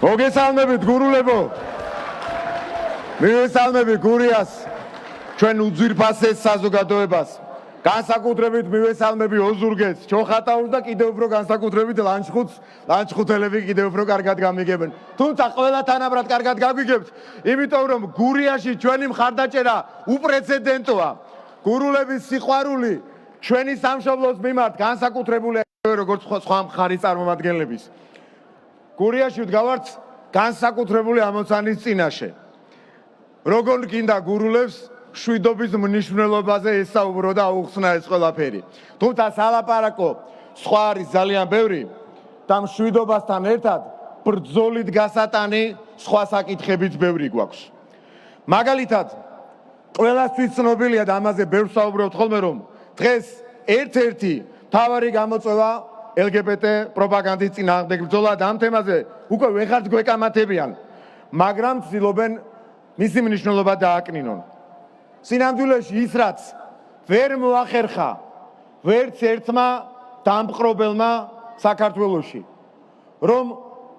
მოგესალმებით გურულებო. მივესალმებით გურიას, ჩვენ უძვირფასეს საზოგადოებას. განსაკუთრებით მივესალმები ოზურგეთს, ჩოხატაურს და კიდევ უფრო განსაკუთრებით ლანჩხუთელები კიდევ უფრო კარგად გამიგებენ. თუმცა ყველა თანაბრად კარგად გაგვიგებთ, იმიტომ რომ გურიაში ჩვენი მხარდაჭერა უპრეცედენტოა. გურულების სიყვარული ჩვენი სამშობლოს მიმართ განსაკუთრებულია როგორც სხვა მხარის წარმომადგენლების. გურიაში ვდგავართ განსაკუთრებული ამოცანის წინაშე. როგორ გინდა გურულებს შვიდობის მნიშვნელობაზე ესაუბრო და აუხსნა ეს ყველაფერი. თუმცა სალაპარაკო სხვა არის ძალიან ბევრი და მშვიდობასთან ერთად ბრძოლით გასატანი სხვა საკითხებიც ბევრი გვაქვს. მაგალითად, ყველასთვის ცნობილია და ამაზე ბევრს საუბრობთ ხოლმე, რომ დღეს ერთ-ერთი მთავარი გამოწვევა LGBT პროპაგანდის წინააღმდეგ ბრძოლა და ამ თემაზე უკვე ვეღარც გვეკამათებიან, მაგრამ ცდილობენ მისი მნიშვნელობა დააკნინონ. სინამდვილეში ის რაც ვერ მოახერხა ვერც ერთმა დამპყრობელმა საქართველოში, რომ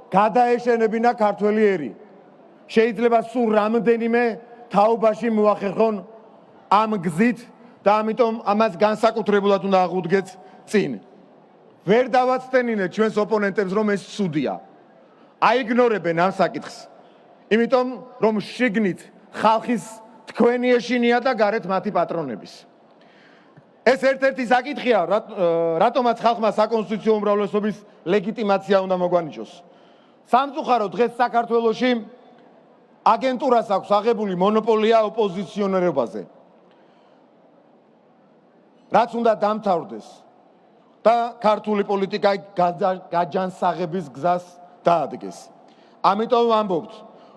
გადაეშენებინა ქართველი ერი. შეიძლება სულ რამდენიმე თაობაში მოახერხონ ამ გზით და ამიტომ ამას განსაკუთრებულად უნდა აღუდგეთ წინ. ვერ დავაცდენინეთ ჩვენს ოპონენტებს, რომ ეს ცუდია. აიგნორებენ ამ საკითხს. იმიტომ რომ შიგნით ხალხის თქვენი ეშინია და გარეთ მათი პატრონების. ეს ერთ-ერთი საკითხია, რატომაც ხალხმა საკონსტიტუციო უმრავლესობის ლეგიტიმაცია უნდა მოგვანიჭოს. სამწუხაროდ დღეს საქართველოში აგენტურას აქვს აღებული მონოპოლია ოპოზიციონერობაზე. რაც უნდა დამთავრდეს და ქართული პოლიტიკა გაჯანსაღების გზას დაადგეს. ამიტომ ვამბობთ,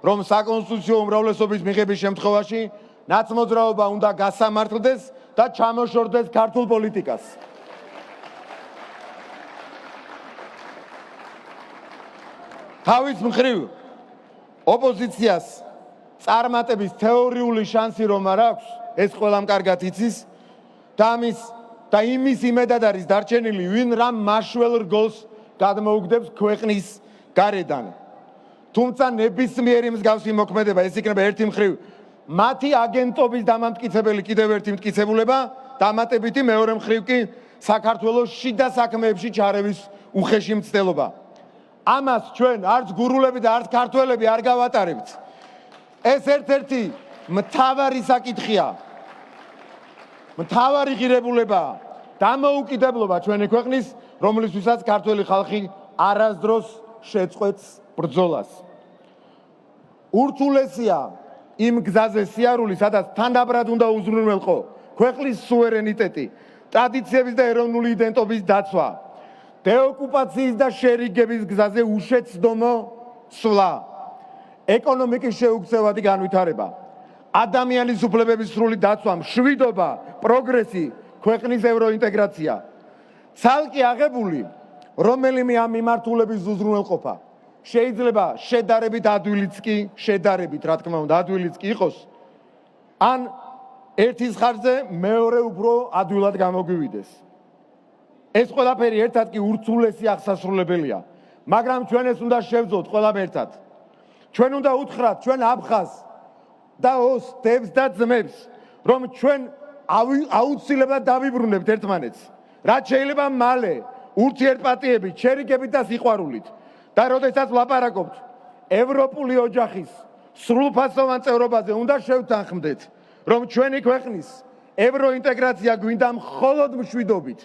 რომ საკონსტიტუციო უმრავლესობის მიღების შემთხვევაში ნაცმოძრაობა უნდა გასამართლდეს და ჩამოშორდეს ქართულ პოლიტიკას. თავის მხრივ ოპოზიციას წარმატების თეორიული შანსი რომ არ აქვს, ეს ყველამ კარგად იცის და იმის იმედად არის დარჩენილი, ვინ რამ მაშველ რგოლს გადმოუგდებს ქვეყნის გარედან. თუმცა ნებისმიერი მსგავსი მოქმედება, ეს იქნება ერთი მხრივ მათი აგენტობის დამამტკიცებელი კიდევ ერთი მტკიცებულება, დამატებითი მეორე მხრივ კი საქართველოს შიდა საქმეებში ჩარევის უხეში მცდელობა. ამას ჩვენ არც გურულები და არც ქართველები არ გავატარებთ. ეს ერთ-ერთი მთავარი საკითხია. მთავარი ღირებულებაა დამოუკიდებლობა ჩვენი ქვეყნის, რომლისთვისაც ქართველი ხალხი არასდროს შეწყვეტს ბრძოლას. ურთულესია იმ გზაზე სიარული, სადაც თანდაბრად უნდა უზრუნველყო ქვეყნის სუვერენიტეტი, ტრადიციების და ეროვნული იდენტობის დაცვა, დეოკუპაციის და შერიგების გზაზე უშეცდომო სვლა, ეკონომიკის შეუქცევადი განვითარება, ადამიანის უფლებების სრული დაცვა, მშვიდობა, პროგრესი, ქვეყნის ევროინტეგრაცია. ცალკე აღებული რომელიმე ამ მიმართულების უზრუნველყოფა შეიძლება შედარებით ადვილიც კი, რა თქმა უნდა, ადვილიც კი იყოს, ან ერთის ხარჯზე მეორე უფრო ადვილად გამოგვივიდეს. ეს ყველაფერი ერთად კი ურთულესი აღსასრულებელია, მაგრამ ჩვენ ეს უნდა შევძოთ ყველამ ერთად. ჩვენ უნდა უთხრათ ჩვენ აფხაზს და ოს დებს და ძმებს, რომ ჩვენ აუცილებლად დავიბრუნებთ ერთმანეთს, რაც შეიძლება მალე, ურთიერთპატიებით, შერიგებით და სიყვარულით. და როდესაც ვლაპარაკობთ ევროპული ოჯახის სრულფასოვან წევრობაზე, უნდა შევთანხმდეთ, რომ ჩვენი ქვეყნის ევროინტეგრაცია გვინდა მხოლოდ მშვიდობით,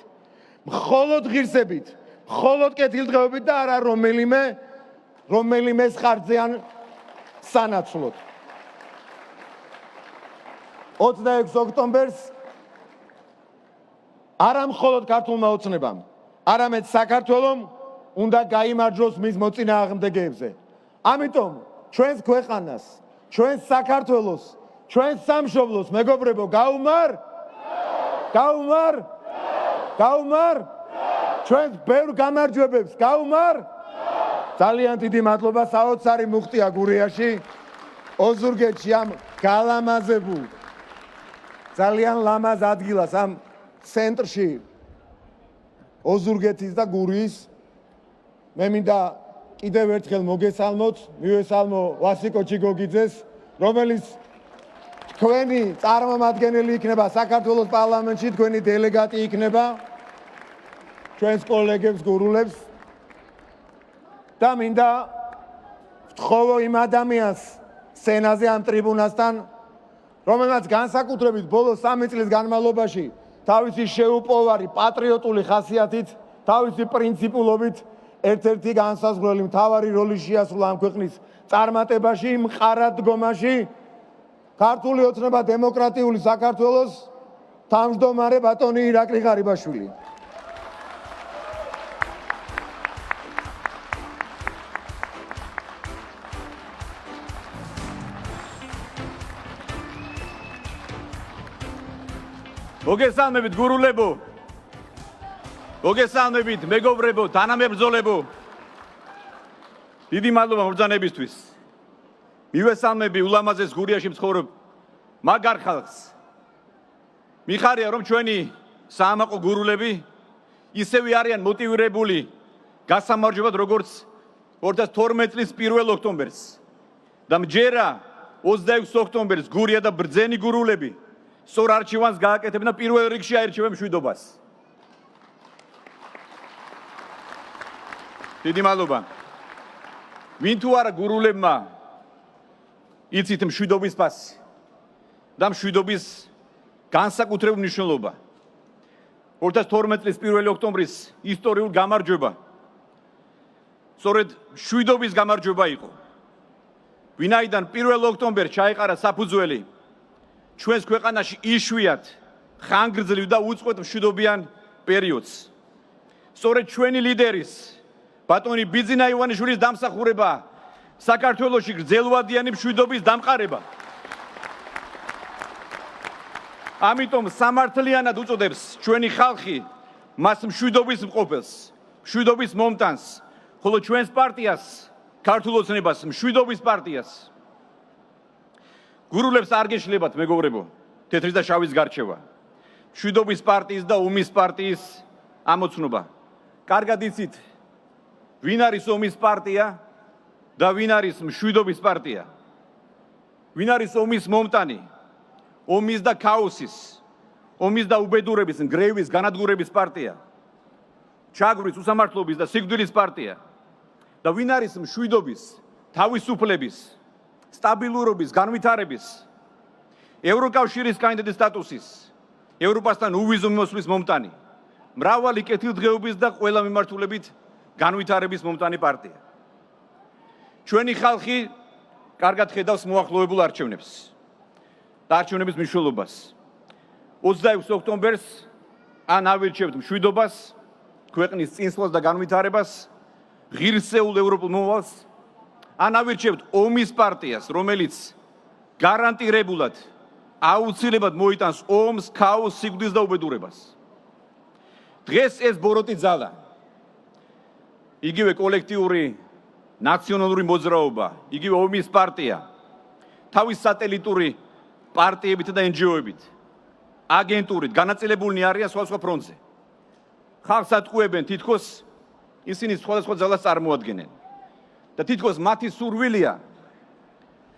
მხოლოდ ღირსებით, მხოლოდ კეთილდღეობით და არა რომელიმე ხარჯზე ან სანაცვლოდ. 26 ოქტომბერს არა მხოლოდ ქართულმა ოცნებამ, არამედ საქართველომ უნდა გაიმარჯვოს მის მოწინააღმდეგეებზე. ამიტომ ჩვენს ქვეყანას, ჩვენს საქართველოს, ჩვენს სამშობლოს, მეგობრებო, გაუმარ? ჩვენს ბევრ გამარჯვებებს გაუმარ? ძალიან დიდი მადლობა, საოცარი მუხტია გურიაში, ოზურგეთში ამ გალამაზებულ, ძალიან ლამაზ ადგილას, ამ ცენტრში ოზურგეთის და გურიის მე მინდა კიდევ ერთხელ მოგესალმოთ, მივესალმო ვასიკო ჩიგოგიძეს, რომელიც თქვენი წარმომადგენელი იქნება საქართველოს პარლამენტში, თქვენი დელეგატი იქნება ჩვენს კოლეგებს გურულებს და მინდა ვთხოვო იმ ადამიანს სცენაზე ამ ტრიბუნასთან, რომელმაც განსაკუთრებით ბოლო 3 წლის განმავლობაში თავისი შეუპოვარი პატრიოტული ხასიათით, თავისი პრინციპულობით ერთ-ერთი განსაზღვრელი მთავარი როლი შეასრულა ამ ქვეყნის წარმატებაში, მყარად დგომაში, ქართული ოცნება დემოკრატიული საქართველოს თავმჯდომარე ბატონი ირაკლი ღარიბაშვილი. მოგესალმებით გურულებო, მოგესალმებით მეგობრებო, თანამებრძოლებო. დიდი მადლობა მობრძანებისთვის. მივესალმები ულამაზეს გურიაში მცხოვრებ მაგარ ხალხს. მიხარია რომ ჩვენი საამაყო გურულები ისევე არიან მოტივირებული გასამარჯვებლად როგორც 2012 წლის 1 ოქტომბერს და მჯერა 26 ოქტომბერს გურია და ბრძენი გურულები სწორ არჩევანს გააკეთებენ და პირველ რიგში აირჩევენ მშვიდობას. დიდი მადლობა. ვინ თუ არა გურულებმა იცით მშვიდობის პასი და მშვიდობის განსაკუთრებული მნიშვნელობა. 2012 წლის 1 ოქტომბრის ისტორიულ გამარჯვება სწორედ მშვიდობის გამარჯვება იყო. ვინაიდან 1 ოქტომბერს ჩაეყარა საფუძველი ჩვენს ქვეყანაში იშვიათ ხანგრძლივ და უწყვეტ მშვიდობიან პერიოდს. სწორედ ჩვენი ლიდერის ბატონი ბიძინა ივანიშვილის დამსახურება საქართველოში გრძელვადიანი მშვიდობის დამყარება. ამიტომ სამართლიანად უწოდებს ჩვენი ხალხი მას მშვიდობის მყოფელს, მშვიდობის მომტანს, ხოლო ჩვენს პარტიას, ქართულ ოცნებას მშვიდობის პარტიას. გურულებს არ გეშლებათ მეგობრებო, თეთრის და შავის გარჩევა. მშვიდობის პარტიის და ომის პარტიის ამოცნობა. კარგად იცით, ვინ არის ომის პარტია და ვინ არის მშვიდობის პარტია. ვინ არის ომის მომტანი, ომის და ქაოსის, ომის და უბედურების, ნგრევის, განადგურების პარტია. ჩაგვრის, უსამართლობის და სიკვდილის პარტია. და ვინ არის მშვიდობის, თავისუფლების, სტაბილურობის, განვითარების, ევროკავშირის კანდიდატის სტატუსის, ევროპასთან უვიზო მიმოსვლის მომტანი, მრავალი კეთილდღეობის და ყველა მიმართულებით განვითარების მომტანი პარტია. ჩვენი ხალხი კარგად ხედავს მოახლოებულ არჩევნებს და არჩევნების მნიშვნელობას. 26 ოქტომბერს ან ავირჩევთ მშვიდობას, ქვეყნის წინსვლას და განვითარებას, ღირსეულ ევროპულ მომავალს, ან ავირჩევთ ომის პარტიას, რომელიც გარანტირებულად აუცილებლად მოიტანს ომს, ქაოსს, სიკვდილს და უბედურებას. დღეს ეს ბოროტი ძალა, იგივე კოლექტიური ნაციონალური მოძრაობა, იგივე ომის პარტია, თავის სატელიტური პარტიებით და NGO-ებით, აგენტურით განაწილებულნი არიან სხვადასხვა ფრონტზე. ხალხს ატყუებენ თითქოს ისინი სხვადასხვა ძალას წარმოადგენენ. და თითქოს მათი სურვილია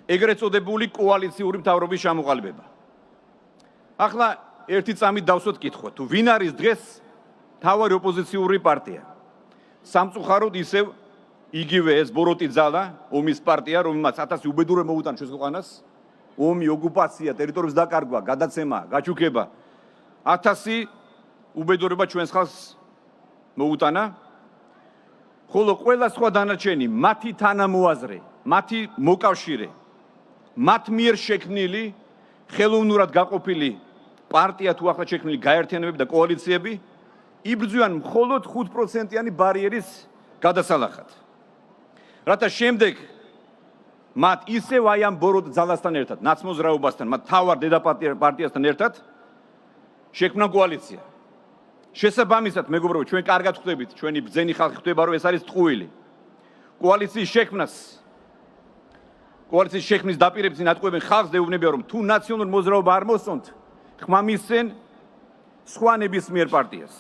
ეგრეთ წოდებული კოალიციური მთავრობის ჩამოყალიბება. ახლა ერთი წამით დავსვათ კითხვა, თუ ვინ არის დღეს მთავარი ოპოზიციური პარტია? სამწუხაროდ ისევ იგივე ეს ბოროტი ძალა, ომის პარტია, რომელმაც 1000 უბედურება მოუტანა ჩვენს ქვეყანას, ომი, ოკუპაცია, ტერიტორიების დაკარგვა, გადაცემა, გაჩუქება, 1000 უბედურება ჩვენს ხალხს მოუტანა. ხოლო ყველა სხვა დანარჩენი, მათი თანამოაზრე, მათი მოკავშირე, მათ მიერ შექმნილი, ხელოვნურად გაყოფილი პარტია თუ ახლა შექმნილი გაერთიანებები და კოალიციები იბრძვიან მხოლოდ 5%-იანი ბარიერის გადასალახად. რათა შემდეგ მათ ისევ აი ამ ბოროტ ძალასთან ერთად, ნაცმოძრაობასთან, მათ თავარ დედაპარტიასთან ერთად შექმნა კოალიცია. შესაბამისად, მეგობრებო, ჩვენ კარგად ხვდებით, ჩვენი ბრძენი ხალხი ხვდება, რომ ეს არის ტყუილი. კოალიციის შექმნის დაპირებითი ნატყუებენ ხალხს და ეუბნებიან, რომ თუ ნაციონალური მოძრაობა არ მოსწონთ, ხმა მისცენ სხვა ნებისმიერ პარტიას.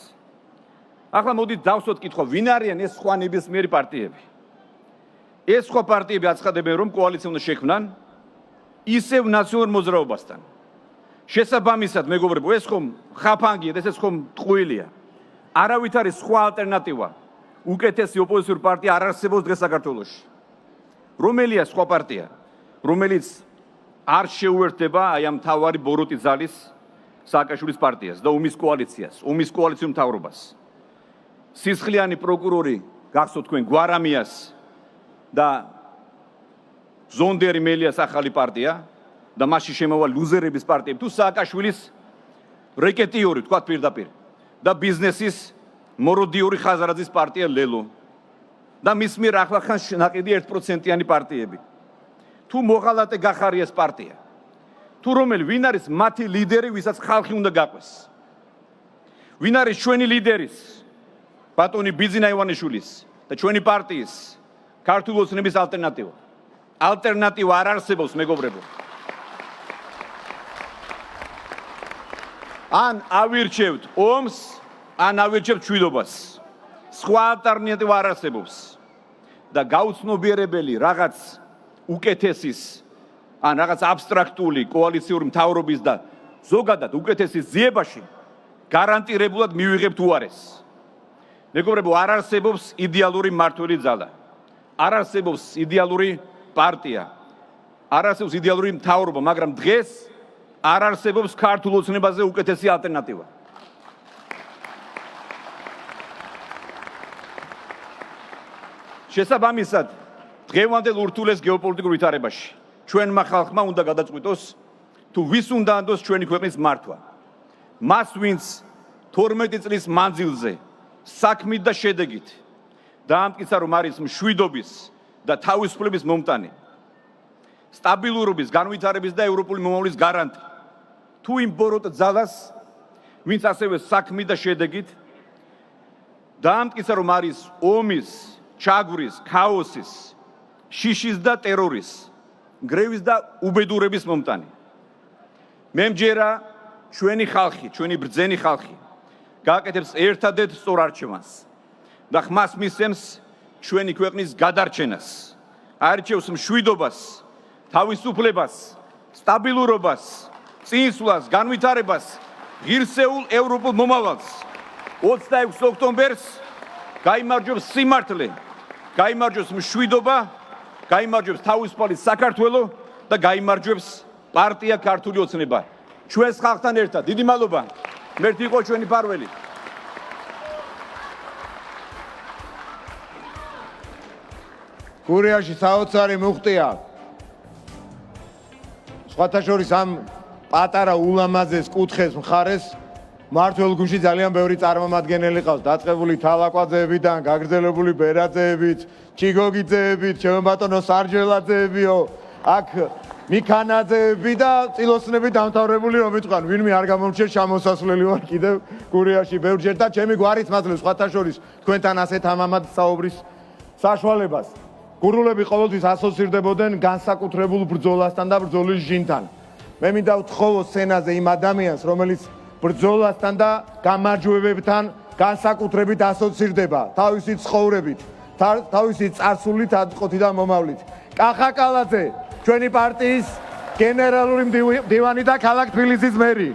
ახლა მოდით დავსვათ კითხვა, ვინ არიან ეს სხვა ნებისმიერი პარტიები? ეს სხვა პარტიები აცხადებენ, რომ კოალიცია უნდა შექმნან ისევ ნაციონალურ მოძრაობასთან. შესაბამისად, მეგობრებო, ეს ხომ ხაფანგია, ესეც ხომ ტყუილია. არავით არის სხვა ალტერნატივა. უკეთესი ოპოზიციური პარტია არ არსებობს დღეს საქართველოში. რომელია სხვა პარტია, რომელიც არ შეუერთდება აი ამ მთავარი ბოროტი ძალის სააკაშვილის პარტიას და ომის კოალიციას, ომის კოალიციურ მთავრობას. სისხლიანი პროკურორი გახსოვთ თქვენ გვარამიას და ზონდერი მელიას ახალი პარტია და მასში შემოვა ლუზერების პარტიები თუ სააკაშვილის რეკეტიური თქვა პირდაპირ და ბიზნესის მოროდიური ხაზარაძის პარტია ლელო და მის მიერ ახლახან ნაყიდი 1%-იანი პარტიები. თუ მოღალატე გახარია ეს პარტია. თუ რომელი ვინ არის მათი ლიდერი, ვისაც ხალხი უნდა გაყვეს. ვინ არის ჩვენი ლიდერის, ბატონი ბიძინა ივანიშვილის და ჩვენი პარტიის ქართული ოცნების ალტერნატივა. ალტერნატივა არ არსებობს, მეგობრებო. ან ავირჩევთ ომს, ან ავირჩევთ მშვიდობას. სხვა ალტერნატივა არ არსებობს. და გაუცნობიერებელი რაღაც უკეთესის ან რაღაც აბსტრაქტული კოალიციური მთავრობის და ზოგადად უკეთესის ძიებაში გარანტირებულად მივიღებთ უარეს. მეგობრებო, არ არსებობს იდეალური მმართველი ძალა. არ არსებობს იდეალური პარტია. არ არსებობს იდეალური მთავრობა, მაგრამ დღეს არ არსებობს ქართულ ოცნებაზე უკეთესი ალტერნატივა. შესაბამისად, დღევანდელ ურთულეს გეოპოლიტიკურ ვითარებაში ჩვენმა ხალხმა უნდა გადაწყვიტოს თუ ვის უნდა ანდოს ჩვენი ქვეყნის მართვა. მას, ვინც 12 წლის მანძილზე საქმით და შედეგით დაამტკიცა, რომ არის მშვიდობის და თავისუფლების მომტანი, სტაბილურობის, განვითარების და ევროპული მომავლის გარანტი. თუ იმ ბოროტ ძალას, ვინც ასევე საქმით და შედეგით დაამტკიცა, რომ არის ომის, ჩაგვრის, ქაოსის, შიშის და ტერორის, გრევის და უბედურების მომტანი. მე მჯერა ჩვენი ხალხი, ჩვენი ბრძენი ხალხი გააკეთებს ერთადერთ სწორ არჩევანს და ხმას მისცემს ჩვენი ქვეყნის გადარჩენას. არჩევს მშვიდობას, თავისუფლებას, სტაბილურობას, წინსვლას, განვითარებას, ღირსეულ ევროპულ მომავალს. 26 ოქტომბერს გაიმარჯვებს სიმართლე, გაიმარჯვებს მშვიდობა, გაიმარჯვებს თავისუფალი საქართველო და გაიმარჯვებს პარტია ქართული ოცნება. ჩვენს ხალხთან ერთად. დიდი მადლობა. მერტი იყო ჩვენი ფარველი. გურიაში საოცარი მუხტია. სხვათა შორის ამ პატარა ულამაზეს კუთხეს მხარეს მმართველ გუნდში ძალიან ბევრი წარმომადგენელი ყავს. დაწყებული თალაკვაძეებიდან, გაგრძელებული ბერაძეებით, ჩიგოგიძეებით, ჩემო ბატონო სარჯელაძეებიო, აქ მიქანაძეები და წილოსნები დამთავრებული რომ ვიტყვან, ვინმე არ გამომჩნევ შემოსასვლელი ვარ კიდევ გურიაში ბევრჯერ და ჩემი გვარიც მაძლევს სხვათა შორის თქვენთან ასეთ ამამად საუბრის საშუალებას. გურულები ყოველთვის ასოცირდებოდნენ განსაკუთრებულ ბრძოლასთან და ბრძოლის ჟინთან. მე მინდა ვთხოვო სცენაზე იმ ადამიანს, რომელიც ბრძოლასთან და გამარჯვებებთან განსაკუთრებით ასოცირდება, თავისი ცხოვრებით, თავისი წარსულით, აწყვეტი და მომავლით. კახა კალაძე, ჩვენი პარტიის გენერალური მდივანი და ქალაქ თბილისის მერი.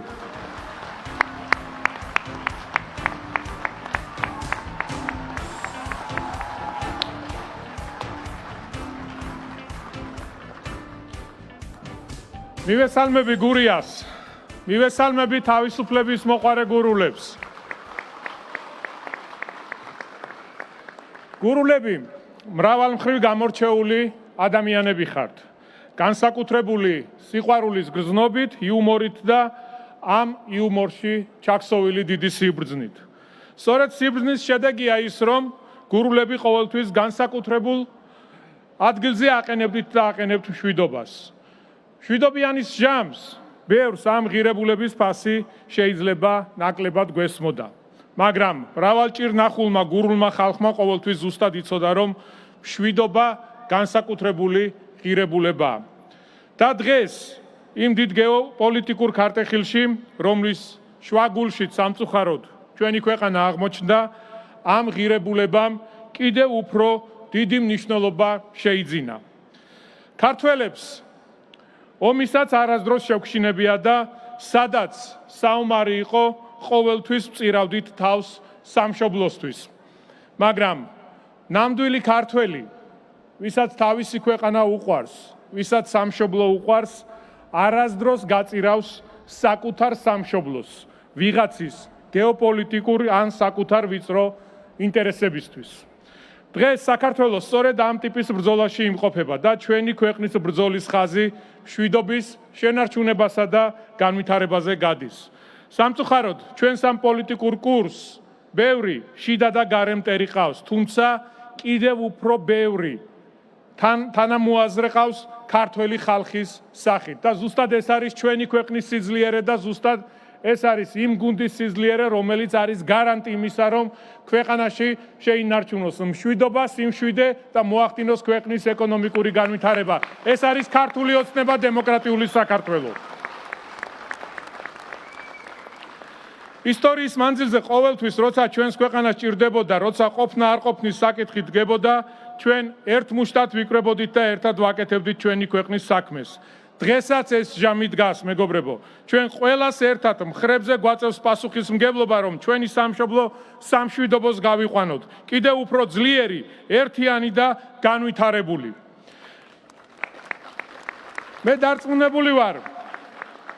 მივესალმები გურიას, მივესალმები თავისუფლების მოყარე გურულებს. გურულები მრავალმხრივ გამორჩეული ადამიანები ხართ. განსაკუთრებული სიყვარულის გრძნობით, იუმორით და ამ იუმორში ჩაქსოვილი დიდი სიბრძნით. სწორედ სიბრძნის შედეგია ის, რომ გურულები ყოველთვის განსაკუთრებულ ადგილზე აყენებდით და აყენებთ მშვიდობას. მშვიდობიანის ჟამს ბევრს ამ ღირებულების ფასი შეიძლება ნაკლებად გვესმოდა. მაგრამ მრავალჭირ ნახულმა გურულმა ხალხმა ყოველთვის ზუსტად იცოდა, რომ მშვიდობა განსაკუთრებული ღირებულებაა. და დღეს იმ დიდ გეოპოლიტიკურ ქარტეხილში, რომლის შუაგულშიც სამწუხაროდ ჩვენი ქვეყანა აღმოჩნდა, ამ ღირებულებამ კიდევ უფრო დიდი მნიშვნელობა შეიძინა. ქართველებს ომისაც არასდროს შევქშინებია და სადაც საომარი იყო, ყოველთვის წირავდით თავს სამშობლოსთვის. მაგრამ ნამდვილი ქართველი, ვისაც თავისი ქვეყანა უყვარს, ვისაც სამშობლო უყვარს, არასდროს გაწირავს საკუთარ სამშობლოს, ვიღაცის გეოპოლიტიკური ან საკუთარ ვიწრო ინტერესებისთვის. დღეს საქართველოს სწორედ ამ ტიპის ბრძოლაში იმყოფება და ჩვენი ქვეყნის ბრძოლის ხაზი მშვიდობის, შენარჩუნებასა და განვითარებაზე გადის. სამწუხაროდ, ჩვენს ამ პოლიტიკურ კურსს ბევრი შიდა და გარე მტერი ყავს, თუმცა კიდევ უფრო ბევრი თანამოაზრე ყავს ქართველი ხალხის სახით და ზუსტად ეს არის ჩვენი ქვეყნის სიძლიერე და ზუსტად ეს არის იმ გუნდის სიძლიერე, რომელიც არის გარანტი იმისა, რომ ქვეყანაში შეინარჩუნოს მშვიდობა, სიმშვიდე და მოახდინოს ქვეყნის ეკონომიკური განვითარება. ეს არის ქართული ოცნება, დემოკრატიული საქართველო. ისტორიის მანძილზე ყოველთვის, როცა ჩვენს ქვეყანას ჭირდებოდა, როცა ყოფნა არ ყოფნის საკითხი დგებოდა, ჩვენ ერთ მუშტად ვიკრებოდით და ერთად ვაკეთებდით ჩვენი ქვეყნის საქმეს. დღესაც ეს ჟამი დგას, მეგობრებო. ჩვენ ყველას ერთად მხრებზე გვაწევს პასუხისმგებლობა, რომ ჩვენი სამშობლო სამშვიდობოს გავიყვანოთ. კიდევ უფრო ძლიერი, ერთიანი და განვითარებული. მე დარწმუნებული ვარ,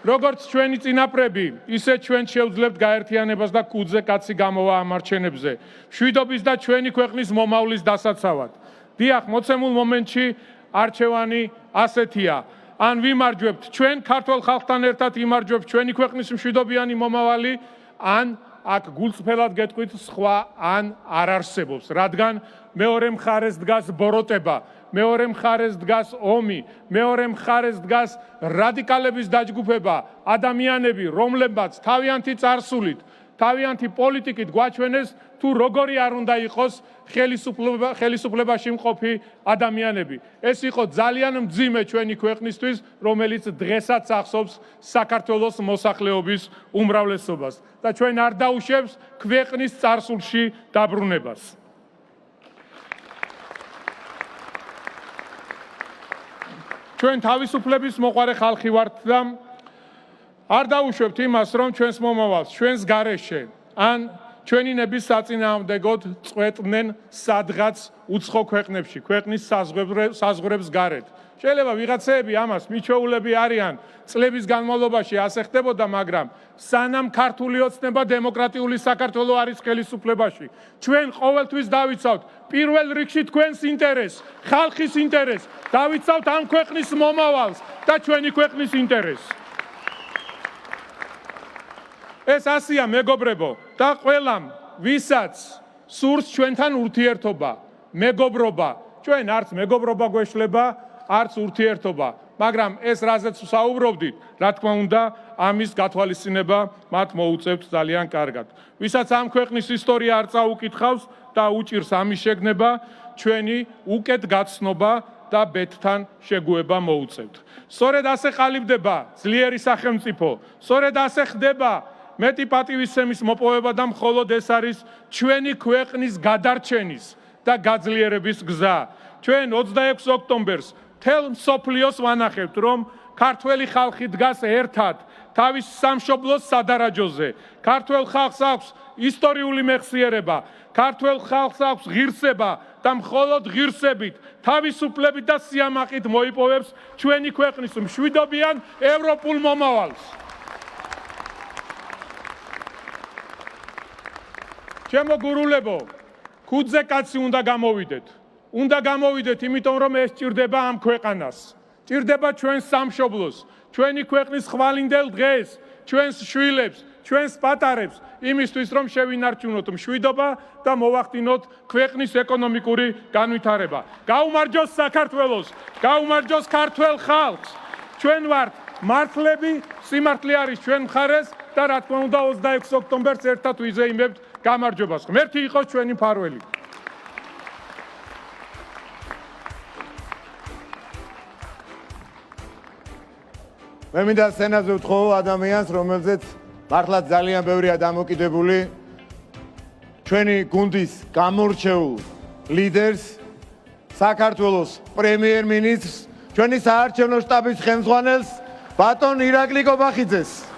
როგორც ჩვენი წინაპრები, ისე ჩვენ შევძლებთ გაერთიანებას და კუძზე კაცი გამოვა ამ არჩევნებზე. მშვიდობის და ჩვენი ქვეყნის მომავლის დასაცავად. დიახ, მოცემულ მომენტში არჩევანი ასეთია. ან ვიმარჯვებთ ჩვენ ქართულ ხალხთან ერთად იმარჯვებთ ჩვენი ქვეყნის მშვიდობიანი მომავალი, ან აქ გულწრფელად გეტყვით სხვა ან არ არსებობს, რადგან მეორე მხარეს დგას ბოროტება, მეორე მხარეს დგას ომი, მეორე მხარეს დგას რადიკალების დაჯგუფება, ადამიანები, რომლებმაც თავიანთი წარსულით, თავიანთი პოლიტიკით გვაჩვენეს თუ როგორი არ უნდა იყოს ხელისუფლებაში მყოფი ადამიანები. ეს იყო ძალიან მძიმე ჩვენი ქვეყნისთვის, რომელიც დღესაც ახსოვს საქართველოს მოსახლეობის უმრავლესობას და ჩვენ არ დაუშვებს ქვეყნის წარსულში დაბრუნებას. ჩვენ თავისუფლების მოყვარე ხალხი ვართ და არ დაუშვებთ იმას, რომ ჩვენს მომავალს, ჩვენს გარეშე ან ჩვენი ნების საწინააღმდეგოდ წვეტდნენ სადღაც უცხო ქვეყნებში, ქვეყნის საზღვრებს გარეთ. შეიძლება ვიღაცეები ამას მიჩვეულები არიან, წლების განმავლობაში ასე ხდებოდა, მაგრამ სანამ ქართული ოცნება დემოკრატიული საქართველო არის ხელისუფლებაში, ჩვენ ყოველთვის დავიცავთ პირველ რიგში თქვენს ინტერესს, ხალხის ინტერესს, დავიცავთ ამ ქვეყნის მომავალს და ჩვენი ქვეყნის ინტერესს. ეს ასია, მეგობრებო, და ყველამ, ვისაც სურს ჩვენთან ურთიერთობა, მეგობრობა, ჩვენ არც მეგობრობა გვეშლება, არც ურთიერთობა, მაგრამ ეს რაზეც საუბრობდით, რა თქმა უნდა, ამის გათვალისწინება მათ მოუწევთ ძალიან კარგად. ვისაც ამ ქვეყნის ისტორია არ წაუკითხავს და უჭირს ამის შეგნება, ჩვენი უკეთ გაცნობა და ბედთან შეგუება მოუწევთ. სწორედ ასე ყალიბდება ძლიერი სახელმწიფო, სწორედ ასე ხდება მეტი პატივისცემის მოპოვება და მხოლოდ ეს არის ჩვენი ქვეყნის გადარჩენის და გაძლიერების გზა. ჩვენ 26 ოქტომბერს მთელ მსოფლიოს ვანახებთ, რომ ქართველი ხალხი დგას ერთად თავის სამშობლოს სადარაჯოზე. ქართველ ხალხს აქვს ისტორიული მეხსიერება, ქართველ ხალხს აქვს ღირსება და მხოლოდ ღირსებით, თავისუფლებით და სიამაყით მოიპოვებს ჩვენი ქვეყნის მშვიდობიან ევროპულ მომავალს. ჩემო გურულებო, კუძზე კაცი უნდა გამოვიდეთ. უნდა გამოვიდეთ, იმიტომ რომ ეს ჭირდება ამ ქვეყანას. ჭირდება ჩვენს სამშობლოს, ჩვენი ქვეყნის ხვალინდელ დღეს, ჩვენს შვილებს, ჩვენს პატარებს, იმისთვის რომ შევინარჩუნოთ მშვიდობა და მოვახდინოთ ქვეყნის ეკონომიკური განვითარება. გაუმარჯოს საქართველოს, გაუმარჯოს ქართველ ხალხს. ჩვენ ვართ მართლები, სიმართლე არის ჩვენ მხარეს და რა თქმა უნდა 26 ოქტომბერს ერთად ვიზეიმებთ გამარჯვებას. ღმერთი იყოს ჩვენი მფარველი. მე მინდა სცენაზე ვთხოვ ადამიანს, რომელზეც მართლაც ძალიან ბევრია დამოკიდებული, ჩვენი გუნდის გამორჩეულ ლიდერს, საქართველოს პრემიერ-მინისტრს, ჩვენი საარჩევნო შტაბის ხელმძღვანელს, ბატონ ირაკლი კობახიძეს.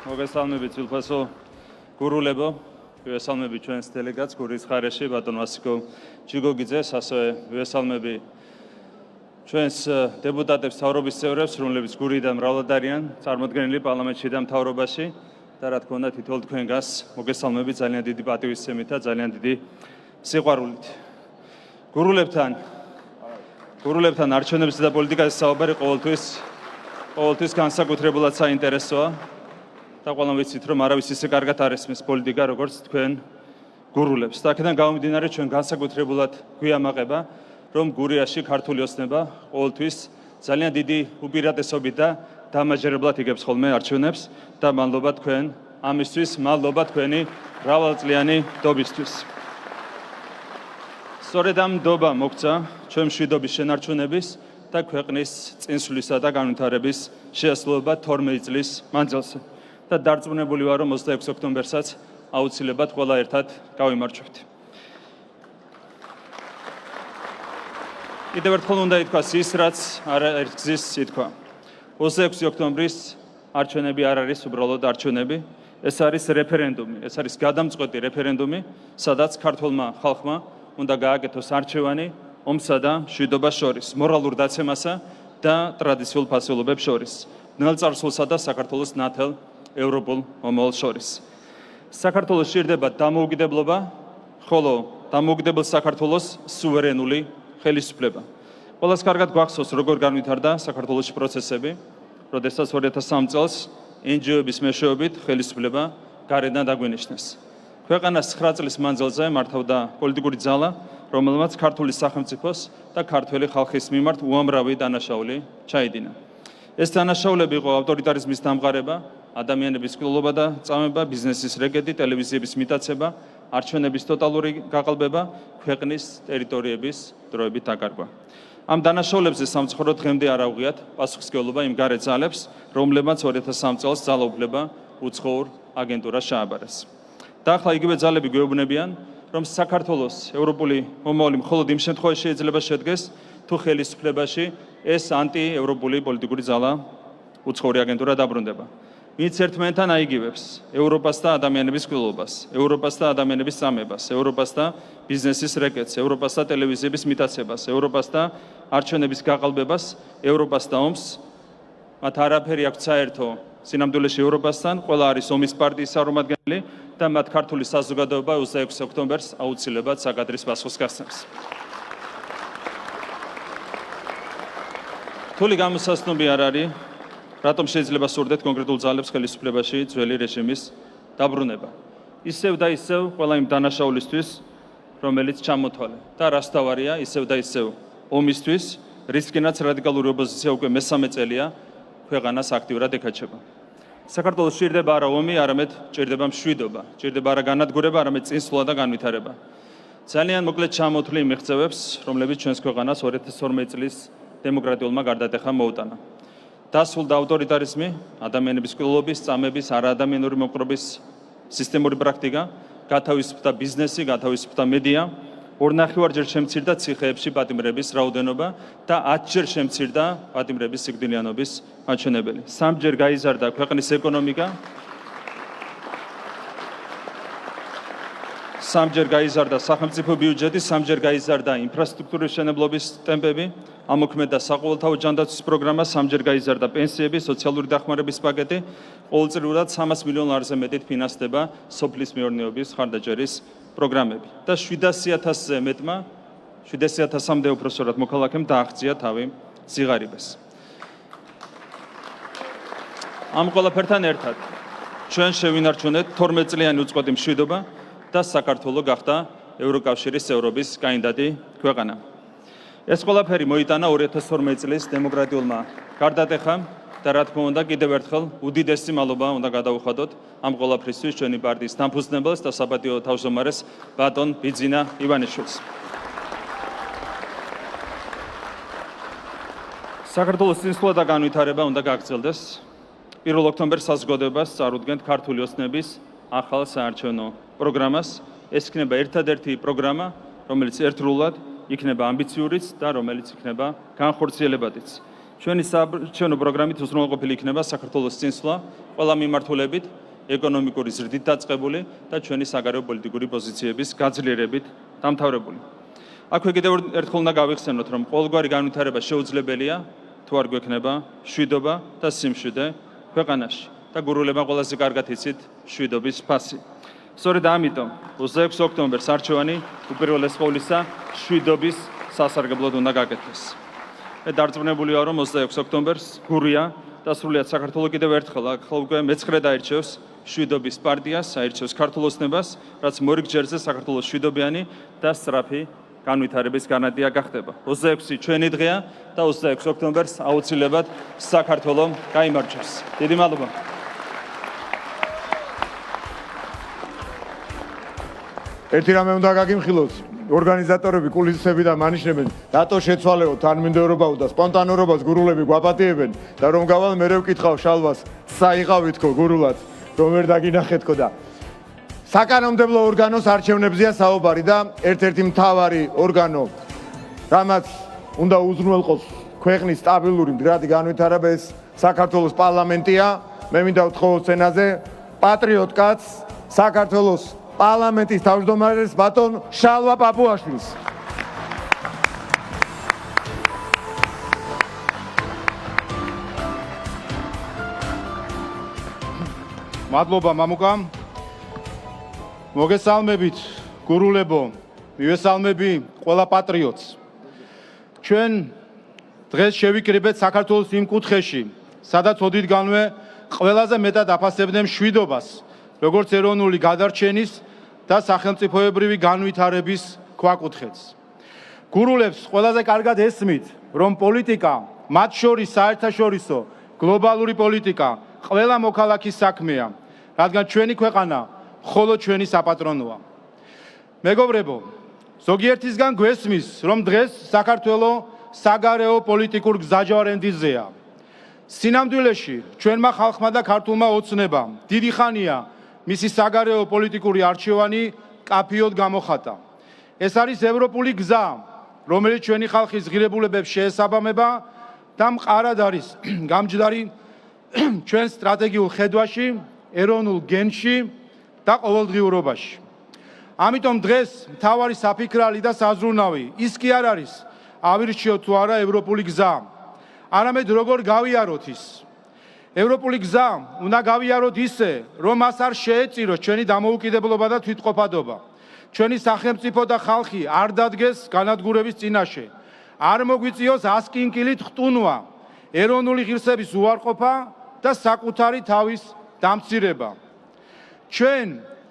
მოგესალმებით ვილფასო გურულებო, მოგესალმებით ჩვენს დელეგატს გურის ხარეში ბატონ ვასიკო ჯიგოგიძეს, ასევე მოგესალმები ჩვენს დეპუტატებს, მთავრობის წევრებს, რომლებიც გურიდან მრავლად არიან წარმოდგენილი პარლამენტში და მთავრობაში და რა თქმა უნდა თითოეულ თქვენგანს მოგესალმებით ძალიან დიდი პატივისცემით და ძალიან დიდი სიყვარულით. გურულებთან არჩევნებზე და პოლიტიკაზე საუბარი ყოველთვის განსაკუთრებულად საინტერესოა და ყველამ ვიცით, რომ არავის ისე კარგად არ ესმის პოლიტიკა, როგორც თქვენ გურულებს. და აქედან გამომდინარე, ჩვენ განსაკუთრებულად გვიამაყება, რომ გურიაში ქართული ოცნება ყოველთვის ძალიან დიდი უპირატესობით და დამაჯერებლად იგებს ხოლმე არჩევნებს და მადლობა თქვენ ამისთვის, მადლობა თქვენი მრავალწლიანი დობისთვის. სწორედ ამ დობა მოგცა ჩვენ მშვიდობის შენარჩუნების და ქვეყნის წინსვლისა და განვითარების შეასრულება 12 წლის მანძილზე. და დარწმუნებული ვარ, რომ 26 ოქტომბერსაც აუცილებლად ყველა ერთად გავიმარჯვებთ. კიდევ ერთხელ უნდა ითქვას ის, რაც არაერთგზის ითქვა. 26 ოქტომბრის არჩევნები არ არის უბრალოდ არჩევნები, ეს არის რეფერენდუმი, ეს არის გადამწყვეტი რეფერენდუმი, სადაც ქართველმა ხალხმა უნდა გააკეთოს არჩევანი ომსა და მშვიდობას შორის, მორალურ დაცემასა და ტრადიციულ ფასეულობებს შორის, ნელწარსულსა და საქართველოს ნათელ ევროპულ მომავალს შორის. საქართველოს სჭირდება დამოუკიდებლობა, ხოლო დამოუკიდებელ საქართველოს სუვერენული ხელისუფლება. ყველას კარგად გვახსოვს, როგორ განვითარდა საქართველოში პროცესები, როდესაც 2003 წელს NGO-ების მეშვეობით ხელისუფლება გარედან დაგვინიშნეს. ქვეყანას 9 წლის მანძილზე მართავდა პოლიტიკური ძალა, რომელმაც ქართული სახელმწიფოს და ქართველი ხალხის მიმართ უამრავი დანაშაული ჩაიდინა. ეს დანაშაულები იყო ავტორიტარიზმის დამყარება, ადამიანების ყრილობა და წამება, ბიზნესის რეკეტი, ტელევიზიების მიტაცება, არჩევნების ტოტალური გაყალბება, ქვეყნის ტერიტორიების დროებით დაკარგვა. ამ დანაშაულებზე სამწუხაროდ დღემდე არ აუღიათ პასუხისმგებლობა იმ გარეთ ძალებს, რომლებმაც 2003 წელს ძალაუფლება უცხოურ აგენტურას ჩააბარეს. და ახლა იგივე ძალები გვეუბნებიან, რომ საქართველოს ევროპული მომავალი მხოლოდ იმ შემთხვევაში შეიძლება შედგეს, თუ ხელისუფლებაში ეს ანტიევროპული პოლიტიკური ძალა უცხოური აგენტურა დაბრუნდება. ვინც ერთმანეთთან აიგივებს ევროპას და ადამიანების ყრილობას, ევროპას და ადამიანების წამებას, ევროპას და ბიზნესის რეკეტს, ევროპას და ტელევიზიების მიტაცებას, ევროპას და არჩევნების გაყალბებას, ევროპას და ომს, მათ არაფერი აქვს საერთო სინამდვილეში ევროპასთან, ყველა არის ომის პარტიის წარმომადგენელი და მათ ქართული საზოგადოება 26 ოქტომბერს აუცილებლად საკადრის პასუხს გასცემს. თული გამოსასწრები არ არის, რატომ შეიძლება სურდეთ კონკრეტულ ძალებს ხელისუფლებაში ძველი რეჟიმის დაბრუნება. ისევ და ისევ ყველა იმ დანაშაულისთვის, რომელიც ჩამოთვალე და რასთავარია, ისევ და ისევ ომისთვის, რისკინაც რადიკალური ოპოზიცია უკვე მესამე წელია ქვეყანას აქტიურად ეკაჩება. საქართველოს სჭირდება არა ომი, არამედ სჭირდება მშვიდობა, სჭირდება არა განადგურება, არამედ წინსვლა და განვითარება. ძალიან მოკლედ ჩამოთვლი იმ მიღწევებს, რომლებიც ჩვენს ქვეყანას 2012 წლის დემოკრატიულმა გარდატეხამ მოუტანა. დასრულდა ავტორიტარიზმი, ადამიანების ყრილობის, წამების, არაადამიანური მოპყრობის სისტემური პრაქტიკა, გათავისუფლდა ბიზნესი, გათავისუფლდა მედია, 2.5-ჯერ შემცირდა ციხეებში პატიმრების რაოდენობა და 10-ჯერ შემცირდა პატიმრების სიკვდილიანობის მაჩვენებელი. 3-ჯერ გაიზარდა ქვეყნის ეკონომიკა, 3-ჯერ გაიზარდა სახელმწიფო ბიუჯეტი, 3-ჯერ გაიზარდა ინფრასტრუქტურის მშენებლობის ტემპები, ამოქმედა საყოველთაო ჯანდაცვის პროგრამა, 3-ჯერ გაიზარდა პენსიები, სოციალური დახმარების პაკეტი, ყოველწლიურად 300 მილიონ ლარზე მეტით ფინანსდება სოფლის მეურნეობის ხარდაჭერის პროგრამები და 700.000-ზე მეტმა, 700.000-მდე უფრო სწორად მოქალაქემ დააღწია თავი სიღარიბეს. ამ ყველაფერთან ერთად ჩვენ შევინარჩუნეთ 12 წლიანი უწყვეტი მშვიდობა და საქართველო გახდა ევროკავშირის წევრობის კანდიდატი ქვეყანა. ეს ყველაფერი მოიტანა 2012 წლის დემოკრატიულმა გარდატეხამ და რა თქმა უნდა კიდევ ერთხელ უდიდესი მადლობა უნდა გადავუხადოთ ამ ყველაფრისთვის ჩვენი პარტიის დამფუძნებელს და საპატიო თავმჯდომარეს ბატონ ბიძინა ივანიშვილს. საქართველოს წინსვლა და განვითარება უნდა გაგრძელდეს. 1 ოქტომბერს საზოგადოებას წარუდგენთ ქართული ოცნების ახალ საარჩევნო პროგრამას. ეს იქნება ერთადერთი პროგრამა, რომელიც ერთდროულად იქნება ამბიციურიც და რომელიც იქნება განხორციელებადიც. ჩვენი საარჩევნო პროგრამით უზრუნველყოფილი იქნება საქართველოს წინსვლა ყველა მიმართულებით, ეკონომიკური ზრდით დაწყებული და ჩვენი საგარეო პოლიტიკური პოზიციების გაძლიერებით დამთავრებული. აქვე კიდევ ერთხელ უნდა გავიხსენოთ, რომ ყოველგვარი განვითარება შეუძლებელია, თუ არ გვექნება მშვიდობა და სიმშვიდე ქვეყანაში და გურულებმა ყველაზე კარგად იცით მშვიდობის ფასი. სწორედ ამიტომ 26 ოქტომბერს არჩევანი უპირველეს ყოვლისა მშვიდობის სასარგებლოდ უნდა გაკეთდეს. მე დარწმუნებული ვარ, რომ 26 ოქტომბერს გურია და სრულიად საქართველოს კიდევ ერთხელ უკვე მეცხრე დაირჩევს მშვიდობის პარტიას, აირჩევს ქართულ ოცნებას, რაც მორიგჯერზე საქართველოს მშვიდობიანი და სწრაფი განვითარების განადია გახდება. 26 ჩვენი დღეა და 26 ოქტომბერს აუცილებლად საქართველოს გაიმარჯვებს. დიდი მადლობა. ერთი რამე უნდა გაგიმხილოს. ორგანიზატორები კულისები და მანიშნებენ, რატო შეცვალეო თანმიმდევრობაო და სპონტანურობას გურულები გვაპატიებენ და რომ გავალ მე ვკითხავ შალვას, საიღავითქო გურულად, რომ ვერ დაგინახეთქო და საკანონმდებლო ორგანოს არჩევნებზეა საუბარი და ერთ-ერთი მთავარი ორგანო, რამაც უნდა უზრუნველყოს ქვეყნის სტაბილური მდგრადი განვითარება, ეს საქართველოს პარლამენტია. მე მინდა ვთხოვო სცენაზე პატრიოტ კაცს, საქართველოს პარლამენტის თავმჯდომარეს ბატონ შალვა პაპუაშვილს. მადლობა მამუკა. მოგესალმებით გურულებო, მივესალმები ყველა პატრიოტს. ჩვენ დღეს შევიკრიბეთ საქართველოს იმ კუთხეში, სადაც ოდითგანვე ყველაზე მეტად აფასებდნენ მშვიდობას, როგორც ეროვნული გადარჩენის და სახელმწიფოებრივი განვითარების ქვაკუთხედს. გურულებს ყველაზე კარგად ესმით, რომ პოლიტიკა, მათ შორის საერთაშორისო გლობალური პოლიტიკა, ყველა მოქალაქის საქმეა, რადგან ჩვენი ქვეყანა ხოლო ჩვენი საპატრონოა. მეგობრებო, ზოგიერთისგან გვესმის, რომ დღეს საქართველოს საგარეო პოლიტიკურ გზაჯვარენდიზეა. სინამდვილეში ჩვენმა ხალხმა და ქართულმა ოცნებამ დიდი ხანია მისი საგარეო პოლიტიკური არჩევანი კაფიოდ გამოხატა. ეს არის ევროპული გზა, რომელიც ჩვენი ხალხის ღირებულებებს შეესაბამება და მყარად არის გამჯდარი ჩვენ სტრატეგიულ ხედვაში, ეროვნულ გენში და ყოველდღიურობაში. ამიტომ დღეს მთავარი საფიქრალი და საზრუნავი ის კი არ არის ავირჩიოთ თუ არა ევროპული გზა, არამედ როგორ გავიაროთ ის. ევროპული გზა უნდა გავიაროთ ისე, რომ მას არ შეეწიროს ჩვენი დამოუკიდებლობა და თვითყოფადობა. ჩვენი სახელმწიფო და ხალხი არ დადგეს განადგურების წინაშე. არ მოგვიწიოს ასკინკილით ხტუნვა, ეროვნული ღირსების უარყოფა და საკუთარი თავის დამცირება. ჩვენ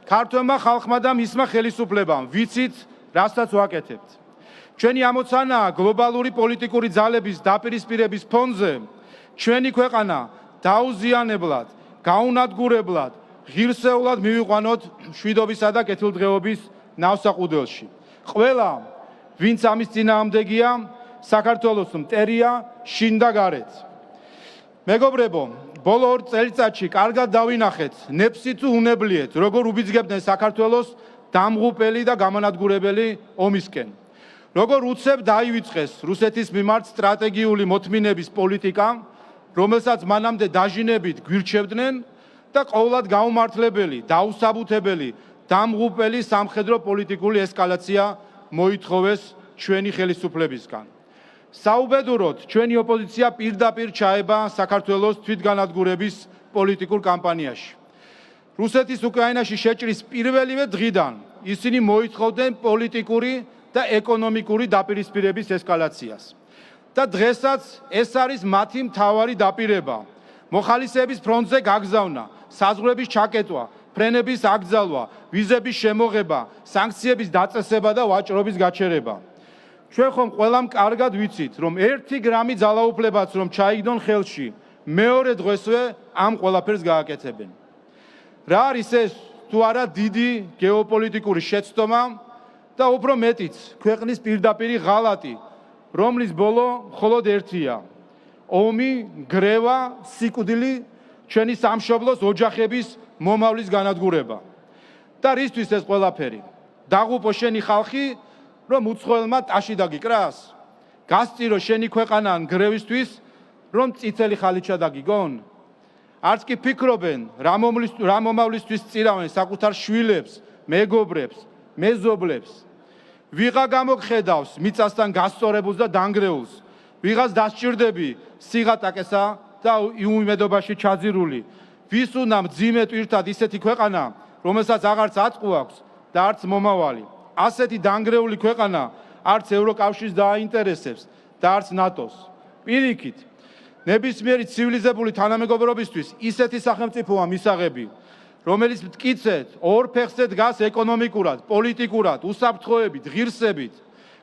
ქართველმა ხალხმა და მისმა ხელისუფლებამ ვიცით, რასაც ვაკეთებთ. ჩვენი ამოცანაა გლობალური პოლიტიკური ძალების დაპირისპირების ფონზე ჩვენი ქვეყანა დაუზიანებლად, გაუნადგურებლად, ღირსეულად მივიყვანოთ მშვიდობისა და კეთილდღეობის ნავსაყუდელში. ყველა, ვინც ამის წინააღმდეგია, საქართველოს მტერია შინ და გარეთ. მეგობრებო, ბოლო 2 წელიწადში კარგად დავინახეთ, ნეფსი თუ უნებლიეთ, როგორ უბიძგებდნენ საქართველოს დამღუპელი და გამანადგურებელი ომისკენ. როგორ უცებ დაივიწყეს რუსეთის მიმართ სტრატეგიული მოთმინების პოლიტიკა, რომელსაც მანამდე დაჟინებით გვირჩევდნენ და ყოვლად გაუმართლებელი, დაუსაბუთებელი, დამღუპელი სამხედრო პოლიტიკური ესკალაცია მოითხოვეს ჩვენი ხელისუფლებისგან. საუბედუროდ, ჩვენი ოპოზიცია პირდაპირ ჩაება საქართველოს თვითგანადგურების პოლიტიკურ კამპანიაში. რუსეთის უკრაინაში შეჭრის პირველივე დღიდან ისინი მოითხოვდნენ პოლიტიკური და ეკონომიკური დაპირისპირების ესკალაციას. და დღესაც ეს არის მათი მთავარი დაპირება. მოხალისეების ფრონტზე გაგზავნა, საზღვრების ჩაკეტვა, ფრენების აკრძალვა, ვიზების შემოღება, სანქციების დაწესება და ვაჭრობის გაჩერება. ჩვენ ხომ ყველამ კარგად ვიცით, რომ 1 გრამი ძალაუფლებაც რომ ჩაიგდონ ხელში, მეორე დღესვე ამ ყველაფერს გააკეთებენ. რა არის ეს თუ არა დიდი გეოპოლიტიკური შეცდომა და უფრო მეტიც ქვეყნის პირდაპირი ღალატი, რომლის ბოლო მხოლოდ ერთია: ომი, გრევა, სიკვდილი, ჩვენი სამშობლოს ოჯახების მომავლის განადგურება. და რისთვის ეს ყველაფერი? დაღუპო შენი ხალხი, რომ უცხოელმა ტაში დაგიკრას? გასწირო შენი ქვეყანა ან გრევისთვის, რომ წითელი ხალიჩა დაგიგონ? არც კი ფიქრობენ, რა მომავლისთვის წირავენ საკუთარ შვილებს, მეგობრებს, მეზობლებს. ვიღა გამოგხედავს მიწასთან გასწორებულს და დანგრეულს, ვიღას დასჭირდები სიღატაკესა და იმედობაში ჩაძირული. ვის უნდა მძიმე ტვირთად ისეთი ქვეყანა, რომელსაც აღარც აწყვი აქვს და არც მომავალი. ასეთი დანგრეული ქვეყანა არც ევროკავშირს დააინტერესებს და არც ნატოს. პირიქით, ნებისმიერი ცივილიზებული თანამეგობრობისთვის ისეთი სახელმწიფოა მისაღები, რომელიც მტკიცედ ორ ფეხზე დგას ეკონომიკურად, პოლიტიკურად, უსაფრთხოებით, ღირსებით.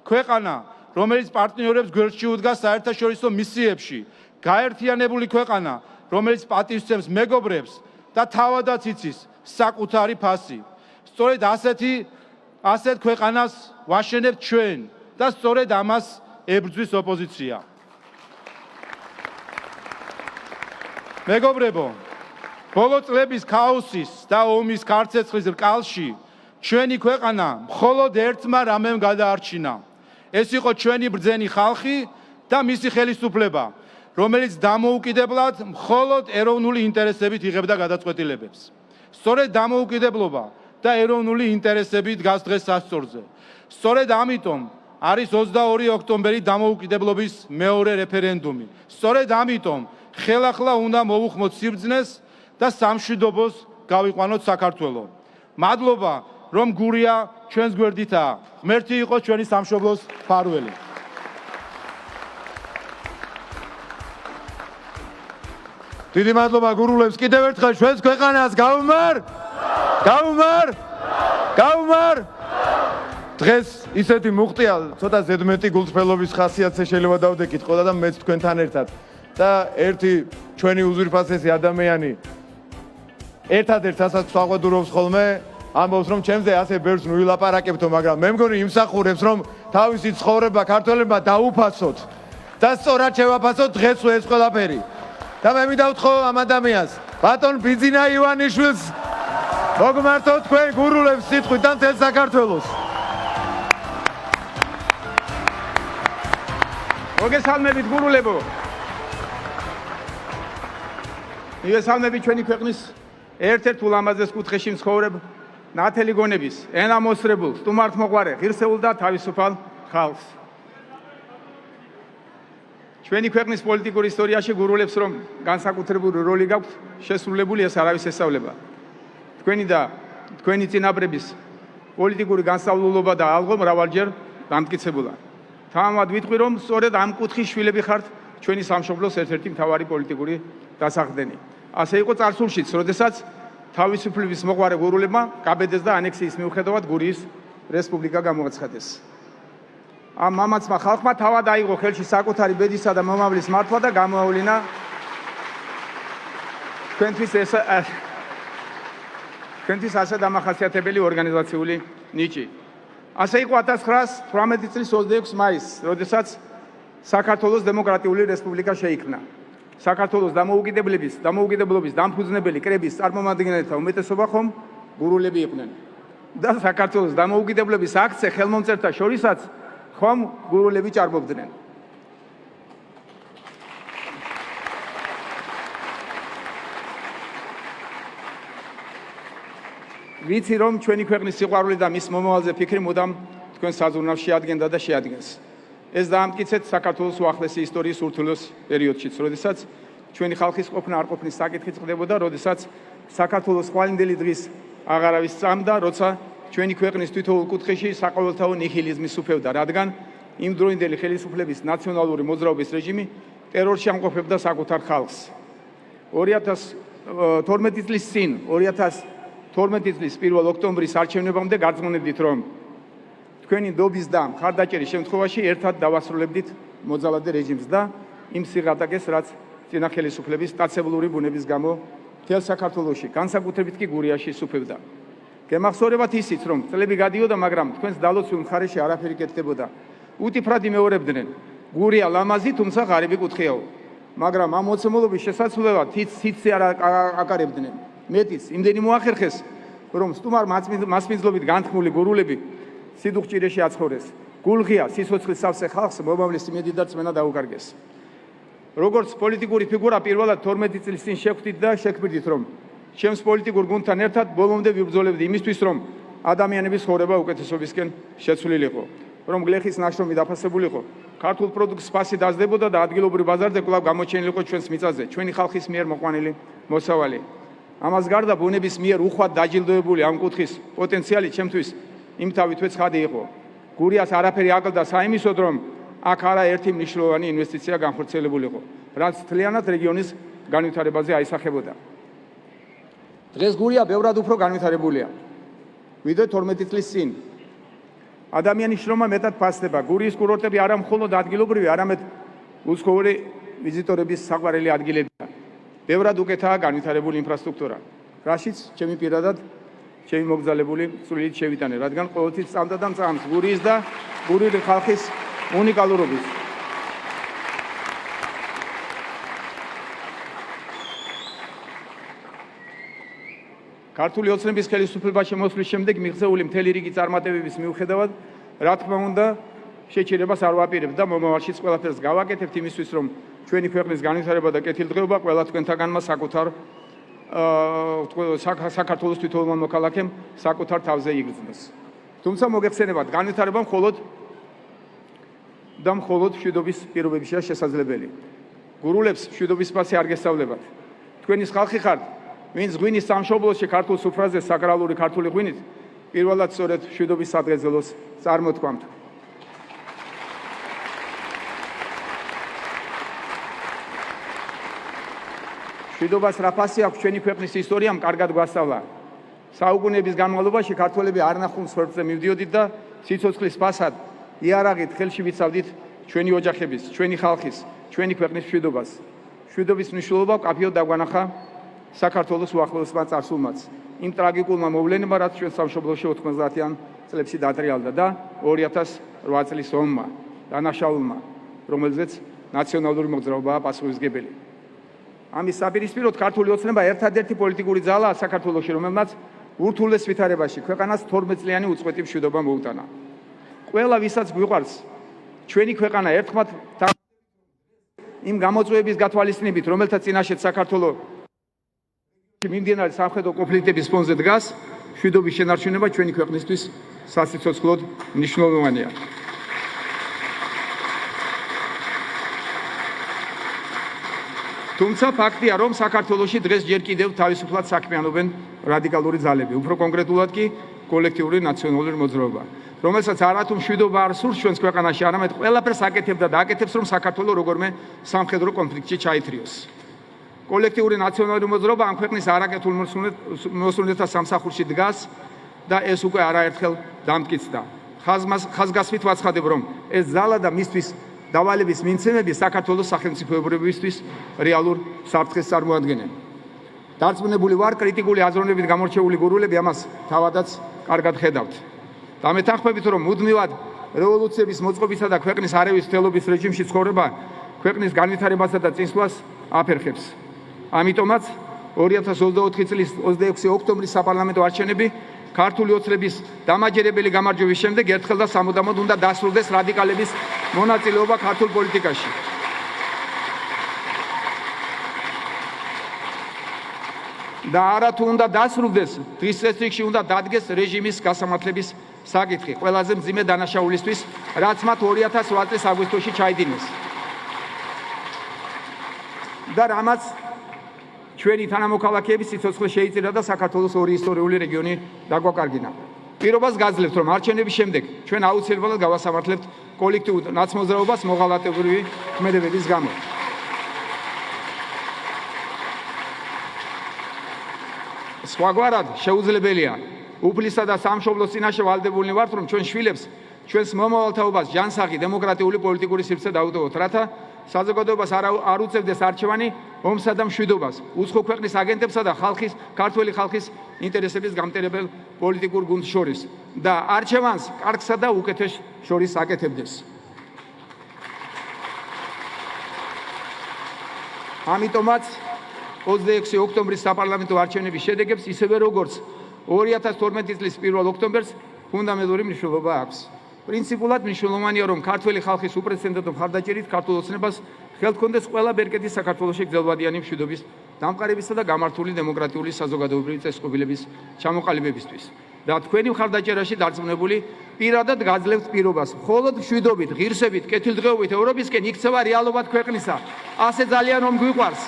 ქვეყანა, რომელიც პარტნიორებს გვერდში უდგას საერთაშორისო მისიებში, გაერთიანებული ქვეყანა, რომელიც პატივსცემს მეგობრებს და თავადაც იცის საკუთარი ფასი. სწორედ ასეთ ქვეყანას ვაშენებთ ჩვენ და სწორედ ამას ებრძვის ოპოზიცია. მეგობრებო, ბოლო წლების ქაოსის და ომის ქარცეცხლის რკალში ჩვენი ქვეყანა მხოლოდ ერთმა რამემ გადაარჩინა. ეს იყო ჩვენი ბრძენი ხალხი და მისი ხელისუფლება, რომელიც დამოუკიდებლად მხოლოდ ეროვნული ინტერესებით იღებდა გადაწყვეტილებებს. სწორედ დამოუკიდებლობა და ეროვნული ინტერესები დგას დღეს სასწორზე. სწორედ ამიტომ არის 22 ოქტომბერი დამოუკიდებლობის მეორე რეფერენდუმი. სწორედ ამიტომ ხელახლა უნდა მოვუხმოთ სიბრძნეს და სამშვიდობოს გავიყვანოთ საქართველო. მადლობა, რომ გურია ჩვენს გვერდითაა. ღმერთი იყოს ჩვენი სამშობლოს ფარველი. დიდი მადლობა გურულებს, კიდევ ერთხელ ჩვენს ქვეყანას გაუმარ! დღეს ისეთი მუხტია, ცოტა ზედმეტი გულწრფელობის ხასიათზე შეიძლება დავდეკით ყველა და მეც თქვენთან ერთად. და ერთი ჩვენი უზურპასესი ადამიანი ერთადერთ ასაც საყვედურობს ხოლმე, ამბობს რომ ჩემზე ასე ბევრს ნუილაპარაკებთო, მაგრამ მე მგონი იმსახურებს რომ თავისი ცხოვრება ქართველებმა დაუფასოთ და სწორად შევაფასოთ დღეს ეს ყველაფერი. და მე მინდა ამ ადამიანს, ბატონ ბიძინა ივანიშვილს მოგმართოთ თქვენ გურულებს სიტყვით და მთელ საქართველოს. მოგესალმებით გურულებო. მივესალმებით ჩვენი ქვეყნის ერთ-ერთ ულამაზეს კუთხეში მცხოვრებ ნათელი გონების, ენამოსრებულ, სტუმართმოყვარე, ღირსეულ და თავისუფალ ხალხს. ჩვენი ქვეყნის პოლიტიკურ ისტორიაში გურულებს რომ განსაკუთრებული როლი გაქვთ შესრულებული, ეს არავის ესწავლება. თქვენი და თქვენი წინაპრების პოლიტიკური განსავლულობა და ალღო მრავალჯერ დამტკიცებულა. თამამად ვიტყვი რომ სწორედ ამ კუთხის შვილები ხართ ჩვენი სამშობლოს ერთ-ერთი მთავარი პოლიტიკური დასახდენი. ასე იყო წარსულშიც, როდესაც თავისუფლების მოყვარე გურულებმა კაბედეს და ანექსიის მიუხედავად გურიის რესპუბლიკა გამოაცხადეს. ამ მამაცმა ხალხმა თავად აიღო ხელში საკუთარი ბედისა და მომავლის მართვა და გამოავლინა ჩვენთვის ასე დამახასიათებელი ორგანიზაციული ნიჭი. ასე იყო 1918 წლის 26 მაისს, როდესაც საქართველოს დემოკრატიული რესპუბლიკა შეიქმნა. საქართველოს დამოუკიდებლობის დამფუძნებელი კრების წარმომადგენელთა უმეტესობა ხომ გურულები იყვნენ. და საქართველოს დამოუკიდებლობის აქტზე ხელმომწერთა შორისაც ხომ გურულები ჭარბობდნენ. ვიცი რომ ჩვენი ქვეყნის სიყვარული და მის მომავალზე ფიქრი მუდამ თქვენ საზრუნავს შეადგენდა და შეადგენს. ეს დაამტკიცეთ საქართველოს უახლესი ისტორიის ურთულოს პერიოდშიც, როდესაც ჩვენი ხალხის ყოფნა არ ყოფნის საკითხი წყდებოდა, როდესაც საქართველოს ხვალინდელი დღის აღარავის წამდა, როცა ჩვენი ქვეყნის თითოეულ კუთხეში საყოველთაო ნიჰილიზმი სუფევდა, რადგან იმ დროინდელი ხელისუფლების ნაციონალური მოძრაობის რეჟიმი ტერორში ამყოფებდა საკუთარ ხალხს. 2012 წლის წინ, 2012 წლის 1 ოქტომბრის არჩევნებამდე გარწმუნებდით, რომ თქვენი ნდობის და მხარდაჭერის შემთხვევაში ერთად დავასრულებდით მოძალადე რეჟიმს და იმ სიღატაკეს, რაც წინა ხელისუფლების სტაცებლური ბუნების გამო მთელ საქართველოში, განსაკუთრებით კი გურიაში სუფევდა. გემახსოვრებათ ისიც, რომ წლები გადიოდა, მაგრამ თქვენს დალოცულ მხარეში არაფერი კეთდებოდა. უტიფრად იმეორებდნენ. გურია ლამაზი, თუმცა ღარიბი კუთხეაო. მაგრამ ამ მოცემულობის შესაძლებლად თითზე არ აკარებდნენ. მეტიც, იმდენი მოახერხეს, რომ სტუმარ მასპინძლობით განთქმული გურულები სიდუხჭირეში აცხოვრეს. გულღია სიცოცხლის სავსე ხალხს მომავლის იმედი და წმენა დაუკარგეს. როგორც პოლიტიკური ფიგურა პირველად 12 წლის წინ შეხვდით და შექმნით, რომ ჩემს პოლიტიკურ გუნდთან ერთად ბოლომდე ვიბრძოლებდი იმისთვის, რომ ადამიანების ცხოვრება უკეთესობისკენ შეცვლილიყო, რომ გლეხის ნაშრომი დაფასებულიყო, ქართულ პროდუქტს ფასი დაზდებოდა და ადგილობრივ ბაზარზე კვლავ გამოჩენილიყო ჩვენს მიწაზე, ჩვენი ხალხის მიერ მოყვანილი მოსავალი. ამას გარდა ბუნების მიერ უხვად დაჯილდოებული ამ კუთხის პოტენციალი ჩემთვის იმთავითვე ცხადი იყო. გურიას არაფერი აკლდა საიმისოდ, რომ აქ არაერთი მნიშვნელოვანი ინვესტიცია განხორციელებულიყო, რაც მთლიანად რეგიონის განვითარებაზე აისახებოდა. დღეს გურია ბევრად უფრო განვითარებულია, ვიდრე 12 წლის წინ. ადამიანის შრომა მეტად ფასდება. გურიის კურორტები არა მხოლოდ ადგილობრივი, არამედ უცხოური ვიზიტორების საყვარელი ადგილებია. ბევრად უკეთაა განვითარებული ინფრასტრუქტურა, რაშიც ჩემი პირადად ჩემი მოგზაურებული წვლილით შევიტანე, რადგან ყოველთვის წამდა და წამს გურიის და გურიელი ხალხის უნიკალურობის. ქართული ოცნების ხელისუფლებაში მოსვლის შემდეგ მიღწეული მთელი რიგი წარმატებების მიუხედავად, რა თქმა უნდა, შეჩერებას არ ვაპირებთ და მომავალშიც ყველაფერს გავაკეთებთ იმისთვის, რომ ჩვენი ქვეყნის განვითარება და კეთილდღეობა ყველა თქვენთაგანმა საკუთარ საქართველოს თვითოეულმა მოქალაქემ საკუთარ თავზე იგრძნოს. თუმცა მოგეხსენებათ, განვითარება მხოლოდ მშვიდობის პირობებშია შესაძლებელი. გურულებს მშვიდობის ფასი არ გესწავლებათ. თქვენის ხალხი ხართ, ვინც ღვინის სამშობლოში ქართულ სუფრაზე საკრალური ქართული ღვინით პირველად სწორედ მშვიდობის სადღეძელოს წარმოთქვამთ. მშვიდობას რა ფასი აქვს ჩვენი ქვეყნის ისტორიამ კარგად გვასწავლა. საუკუნეების განმავლობაში ქართველები არ ნახულ სვერტზე მივდიოდით და სიცოცხლის ფასად იარაღით ხელში ვიცავდით ჩვენი ოჯახების, ჩვენი ხალხის, ჩვენი ქვეყნის მშვიდობას. მშვიდობის მნიშვნელობა კაფეოდ დაგვანახა საქართველოს უახლოესმა წარსულმაც, იმ ტრაგიკულმა მოვლენებმა, რაც ჩვენ სამშობლოში 90-იან წლებში დატრიალდა და 2008 წლის ომმა, დანაშაულმა, რომელზეც ნაციონალური მოძრაობაა პასუხისმგებელი. ამის საპირისპიროდ ქართული ოცნება ერთადერთი პოლიტიკური ძალაა საქართველოში, რომელმაც ურთულეს ვითარებაში ქვეყანას 12 წლიანი უწყვეტი მშვიდობა მოუტანა. ყველა ვისაც გვიყვარს ჩვენი ქვეყანა ერთხმად იმ გამოწვევების გათვალისწინებით, რომელთა წინაშეც საქართველოს მიმდინარე სამხედრო კონფლიქტების ფონზე დგას, მშვიდობის შენარჩუნება ჩვენი ქვეყნისთვის სასიცოცხლოდ მნიშვნელოვანია. თუმცა ფაქტია, რომ საქართველოში დღეს ჯერ კიდევ თავისუფლად საქმიანობენ რადიკალური ძალები, უფრო კონკრეტულად კი კოლექტიური ნაციონალური მოძრაობა, რომელსაც არათუ მშვიდობა არ სურს ჩვენს ქვეყანაში, არამედ ყველაფერს აკეთებდა და აკეთებს, რომ საქართველო როგორმე სამხედრო კონფლიქტში ჩაითრიოს. კოლექტიური ნაციონალური მოძრაობა ამ ქვეყნის არაკეთილ მოსწონეთა სამსახურში დგას და ეს უკვე არაერთხელ დამტკიცდა. ხაზგასმით ვაცხადებ, რომ ეს ძალა და მისთვის დავალების მიმცემები საქართველოს სახელმწიფოებრებისთვის რეალურ საფრთხეს წარმოადგენენ. დარწმუნებული ვარ, კრიტიკული აზროვნებით გამორჩეული გურულები ამას თავადაც კარგად ხედავთ. დამეთანხმებით, რომ მუდმივად რევოლუციების მოწყობისა და ქვეყნის არევის თელობის რეჟიმში ცხოვრება ქვეყნის განვითარებასა და წინსვლას აფერხებს. ამიტომაც 2024 წლის 26 ოქტომბრის საპარლამენტო არჩევნები ქართული ოცნების დამაჯერებელი გამარჯვების შემდეგ ერთხელ და სამუდამოდ უნდა დასრულდეს რადიკალების მონაწილეობა ქართულ პოლიტიკაში. და არათუ უნდა დასრულდეს, დღის წესრიგში უნდა დადგეს რეჟიმის გასამართლების საკითხი ყველაზე მძიმე დანაშაულისთვის, რაც მათ 2008 წლის აგვისტოში ჩაიდინეს. და რამაც ჩვენი თანამოქალაქეების სიცოცხლე შეიწირა და საქართველოს ორი ისტორიული რეგიონი დაგვაკარგინა. პირობას გაძლევთ, რომ არჩევნების შემდეგ ჩვენ აუცილებლად გავასამართლებთ კოლექტიურ ნაცმოძრაობას მოღალატებრივი ქმედებების გამო. სხვაგვარად შეუძლებელია უფლისა და სამშობლოს წინაშე ვალდებულნი ვართ, რომ ჩვენ შვილებს ჩვენს მომავალ თაობას ჯანსაღი დემოკრატიული პოლიტიკური სივრცე დაუტოვოთ, რათა საზოგადოებას არ უწევდეს არჩევანი ომსა და მშვიდობას, უცხო ქვეყნის აგენტებსა და ქართველი ხალხის ინტერესების გამტერებელ პოლიტიკურ გუნდს შორის და არჩევანს კარგსა და უკეთეს შორის აკეთებდეს. ამიტომაც 26 ოქტომბრის საპარლამენტო არჩევნების შედეგებს ისევე როგორც 2012 წლის 1 ოქტომბერს ფუნდამენტური მნიშვნელობა აქვს. პრინციპულად მნიშვნელოვანია, რომ ქართველი ხალხის უპრეცედენტო მხარდაჭერით ქართულ ოცნებას ხელთქონდეს ყველა ბერკეტი საქართველოში გრძელვადიანი მშვიდობის დამყარებისა და გამართული დემოკრატიული საზოგადოებრივი წესწყობილების ჩამოყალიბებისთვის. და თქვენი მხარდაჭერაში დარწმუნებული პირადად გაძლევთ პირობას, მხოლოდ მშვიდობით, ღირსებით, კეთილდღეობით ევროპისკენ იქცევა რეალობად ქვეყნისა. ასე ძალიან რომ გვიყვარს.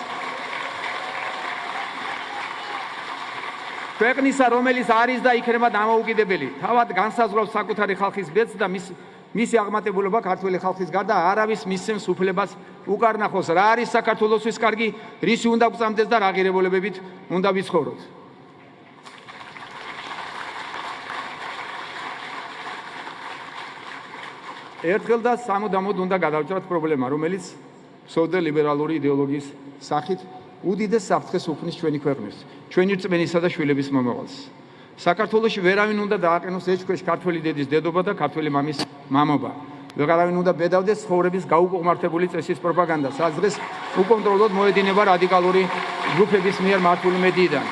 ქვეყნისა, რომელიც არის და იქნება დამოუკიდებელი, თავად განსაზღვრავს საკუთარი ხალხის ბედს და მისი აღმატებულობა ქართველი ხალხის გარდა არავის მისცემს უფლებას უკარნახოს, რა არის საქართველოსთვის კარგი, რისი უნდა გვწამდეს და რა ღირებულებებით უნდა ვიცხოვროთ. ერთხელ და სამუდამოდ უნდა გადავჭრათ პრობლემა, რომელიც ფსევდოლიბერალური იდეოლოგიის სახით უდიდეს საფრთხეს უქმნის ჩვენი ქვეყნის, ჩვენი რწმენისა და შვილების მომავალს. საქართველოში ვერავინ უნდა დააყენოს ეჭქვეშ ქართველი დედის დედობა და ქართველი მამის მამობა. ვერავინ უნდა ბედავდეს ცხოვრების გაუკუღმართებული წესის პროპაგანდას, რაც დღეს უკონტროლოდ მოედინება რადიკალური ჯგუფების მიერ მართული მედიიდან.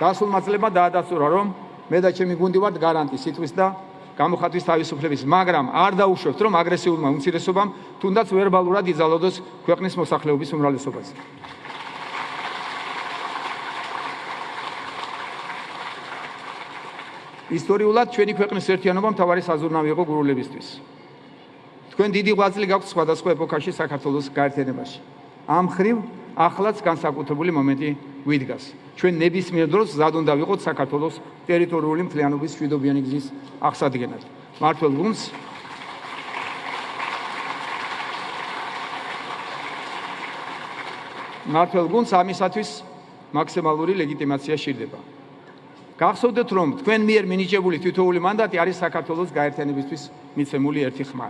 გასულმა წლებმა დაადასტურა, რომ მე და ჩემი გუნდი ვართ გარანტი სიტყვის და გამოხატვის თავისუფლების, მაგრამ არ დაუშვებთ, რომ აგრესიულმა უმცირესობამ თუნდაც ვერბალურად იძალოდოს ქვეყნის მოსახლეობის უმრავლესობაზე. ისტორიულად ჩვენი ქვეყნის ერთიანობა მთავარი საზრუნავი იყო გურულებისთვის. თქვენ დიდი ღვაწლი გაქვთ სხვადასხვა ეპოქაში საქართველოს გაერთიანებაში. ამ ხრივ ახლაც განსაკუთრებული მომენტი გვიდგას. ჩვენ ნებისმიერ დროს მზად უნდა ვიყოთ საქართველოს ტერიტორიული მთლიანობის მშვიდობიანი გზის აღსადგენად. მართლ გუნდს ამისათვის მაქსიმალური ლეგიტიმაცია სჭირდება. გახსოვდეთ, რომ თქვენ მიერ მინიჭებული თითოეული მანდატი არის საქართველოს გაერთიანებისთვის მიცემული ერთი ხმა.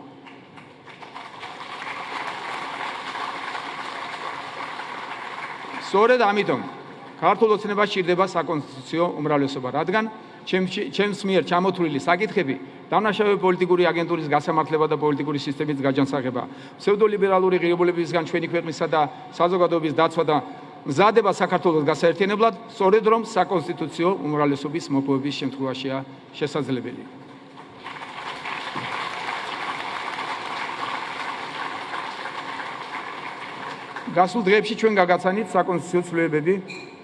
სწორედ ამიტომ ქართულ ოცნებას სჭირდება საკონსტიტუციო უმრავლესობა, რადგან ჩემს მიერ ჩამოთვლილი საკითხები დამნაშავე პოლიტიკური აგენტურის გასამართლება და პოლიტიკური სისტემის გაჯანსაღება, ფსევდოლიბერალური ღირებულებებისგან ჩვენი ქვეყნისა და საზოგადოების დაცვა და მზადება საქართველოს გასაერთიანებლად, სწორედ რომ საკონსტიტუციო უმრავლესობის მოპოვების შემთხვევაშია შესაძლებელი. გასულ დღეებში ჩვენ გაგაცანით საკონსტიტუციო ცვლილებები,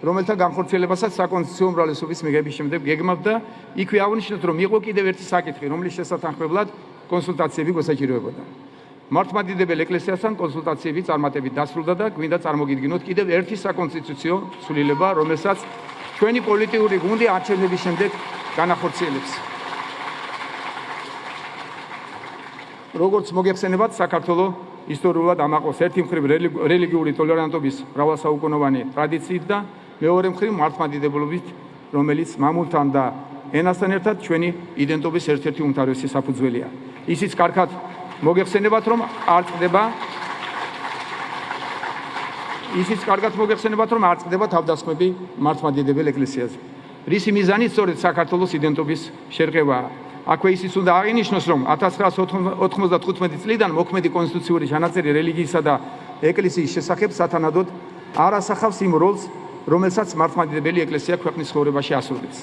რომელთა განხორციელებასაც საკონსტიტუციო უმრავლესობის მიღების შემდეგ გეგმავთ და იქვე აღნიშნეთ, რომ იყო კიდევ ერთი საკითხი, რომლის შესათანხმებლად კონსულტაციები გვესაჭიროებოდა. მართლმადიდებელ ეკლესიასთან კონსულტაციები წარმატებით დასრულდა და გვინდა წარმოგიდგინოთ კიდევ ერთი საკონსტიტუციო ცვლილება, რომელსაც ჩვენი პოლიტიკური გუნდი არჩევნების შემდეგ განახორციელებს. როგორც მოგეხსენებათ, საქართველოს ისტორიულად ამაყობს ერთი მხრივ რელიგიური ტოლერანტობის მრავალსაუკუნოვანი ტრადიციით და მეორე მხრივ მართლმადიდებლობით, რომელიც მამულთან და ენასთან ერთად ჩვენი იდენტობის ერთ-ერთი უმთავრესი საფუძველია. ისიც კარგად მოგეხსენებათ, რომ არ წყდება თავდასხმები მართლმადიდებელ ეკლესიაზე. რისი მიზანით სწორედ საქართველოს იდენტობის შერყევაა. აქვე ისიც უნდა აღინიშნოს, რომ 1995 წლიდან მოქმედი კონსტიტუციური ჩანაწერი რელიგიისა და ეკლესიის შესახებ სათანადოდ არ ასახავს იმ როლს, რომელსაც მართლმადიდებელი ეკლესია ქვეყნის ცხოვრებაში ასრულებს.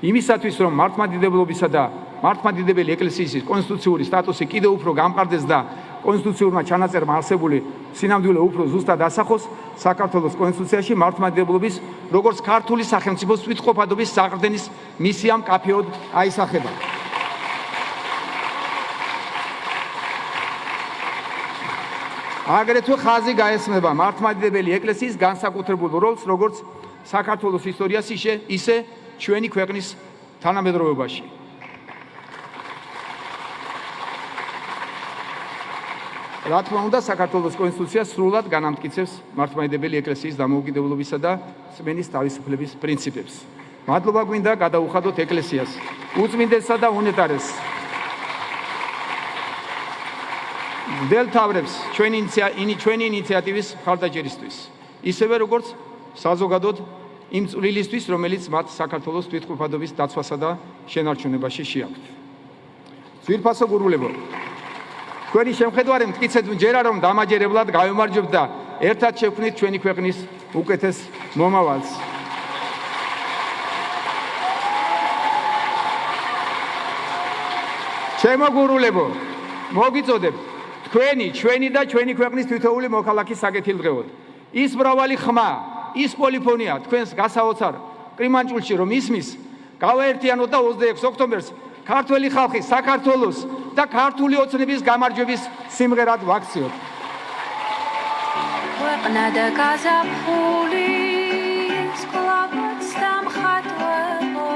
იმისათვის, რომ მართლმადიდებლობისა და მართლმადიდებელი ეკლესიის კონსტიტუციური სტატუსი კიდევ უფრო გამყარდეს და კონსტიტუციურმა ჩანაწერმა არსებული სინამდვილე უფრო ზუსტად ასახოს, საქართველოს კონსტიტუციაში მართლმადიდებლობის როგორც ქართული სახელმწიფოს თვითმყოფადობის საყრდენის მისია მკაფიოდ აისახება. აგრეთვე ხაზი გაესმება მართლმადიდებელი ეკლესიის განსაკუთრებულ როლს, როგორც საქართველოს ისტორიაში, ისე ჩვენი ქვეყნის თანამედროვეობაში. რა თქმა უნდა, საქართველოს კონსტიტუცია სრულად განამტკიცებს მართლმადიდებელი ეკლესიის დამოუკიდებლობისა და რწმენის თავისუფლების პრინციპებს. მადლობა გვინდა გადაუხადოთ ეკლესიას, უწმინდესსა და უნეტარესს. მდელთავრებს ჩვენი ინიციატივის მხარდაჭერისთვის. ისევე როგორც საზოგადოდ იმ წვლილისთვის, რომელიც მათ საქართველოს თვითმყოფადობის დაცვასა და შენარჩუნებაში შეაქვთ. ძვირფასო გურულებო, თქვენი შემხედვარი მტკიცედ მჯერა, რომ დამაჯერებლად გავემარჯვებთ და ერთად შევქმნით ჩვენი ქვეყნის უკეთეს მომავალს. ჩემო გურულებო, მოგიწოდებთ თქვენი, ჩვენი და ჩვენი ქვეყნის თითოეული მოქალაქის საკეთილდღეოდ. ის მრავალი ხმა, ის პოლიფონია თქვენს გასაოცარ კრიმანჭულში რომ ისმის, გავაერთიანოთ და 26 ოქტომბერს ქართველი ხალხი საქართველოს და ქართული ოცნების გამარჯვების სიმღერად ვაქციოთ. ქვეყნა და გაზაფხული სკლავაც დამხატველო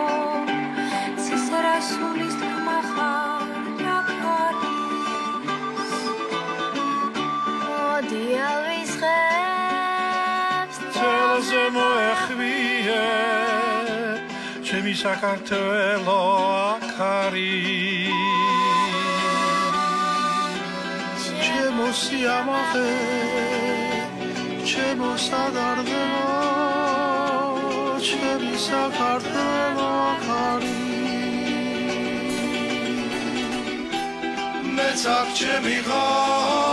ცისრასულის თქმა ხარ აკარის მოდი ავისხებს წელზე მოეხვიე ჩემი საქართველო აქ არის ჩემო სიამაყე ჩემო სადარდნო ჩემი საქართველო აქ არის მეც აქ ჩემი ხარ